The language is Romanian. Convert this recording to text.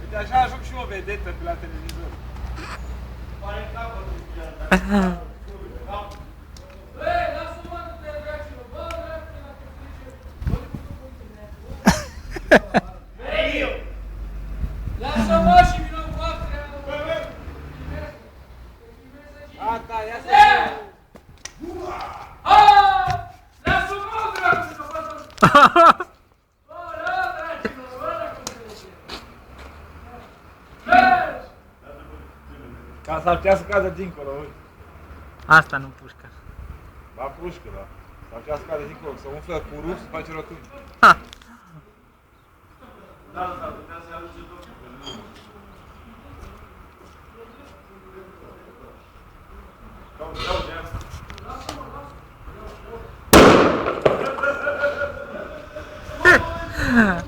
Uite, așa ajung și o vedetă pe la televizor. Pare capătul chiar. Băi, lasă-mă de dragilor, bă, dragilor, la căsărice. Lasă-mă și vină cu aptea. Gata, ia să lasă-mă, dragilor, bă, ca s-ar putea să cadă dincolo, uite. Asta nu pușcă. La pușcă, da. S-ar putea să cadă dincolo, să umflă cu rup, să face rotund. Ha! Da, s-ar putea să aduce tot. Ha!